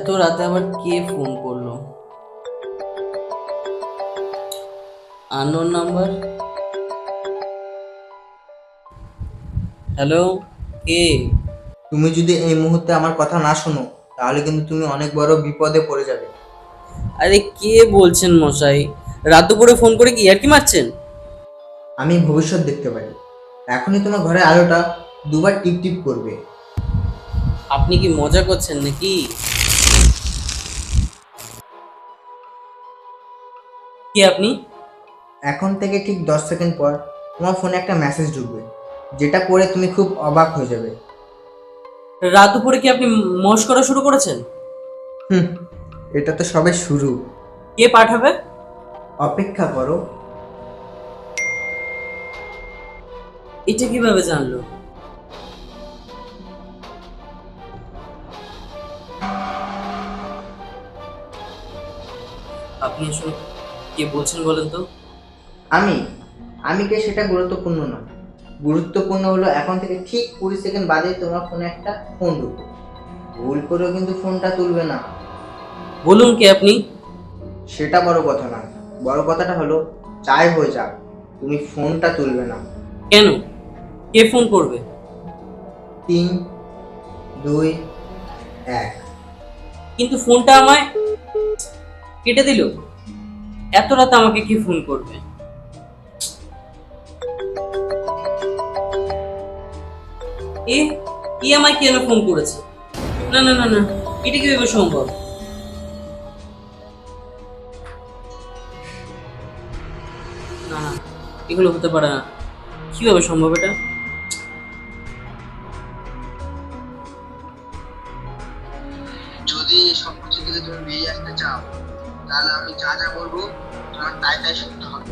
এত রাতে আবার কে ফোন করলো? Unknown number. হ্যালো, কে? তুমি যদি এই মুহূর্তে আমার কথা না শোনো, তাহলে কিন্তু তুমি অনেক বড় বিপদে পড়ে যাবে। আরে কে বলছেন মশাই? রাত দুপুরে ফোন করে কি ইয়ার্কি মারছেন? আমি ভবিষ্যৎ দেখতে পারি। এখনই তোমার ঘরের আলোটা দুবার টিপ টিপ করবে। আপনি কি মজা করছেন নাকি? কে আপনি? এখন থেকে ঠিক 10 সেকেন্ড পর তোমার ফোনে একটা মেসেজ ঢুকবে, যেটা পড়ে তুমি খুব অবাক হয়ে যাবে। রাত দুপুরে কি আপনি মশকরা শুরু করেছেন? হুম, এটা তো সবে শুরু। কে পাঠাবে? অপেক্ষা করো। এটা কিভাবে জানলো? আপনি আসলে কে বলছেন বলেন তো? আমি আমি কে সেটা গুরুত্বপূর্ণ নয়। গুরুত্বপূর্ণ হলো এখন থেকে ঠিক 20 সেকেন্ড বাদে তোমার ফোনে একটা ফোন ঢুকবে। ভুল করেও কিন্তু ফোনটা তুলবে না। বলুন কে আপনি? সেটা বড় কথা নয়। বড় কথাটা হলো, চাই হয়ে যাক, তুমি ফোনটা তুলবে না। কেন? কে ফোন করবে? 3, 2, 1। কিন্তু ফোনটা আমায় কেটে দিল। এত রাতে আমাকে কি ফোন করবে? এ ই আমায় কেন ফোন করেছে? না না না না, এটা কিভাবে সম্ভব? না না, এগুলো হতে পারে না। কিভাবে সম্ভব এটা? যদি এই সবকিছু থেকে তুমি বেরিয়ে আসতে চাও, তাহলে আমি যা যা বলবো তোমার তাই তাই শুনতে হবে।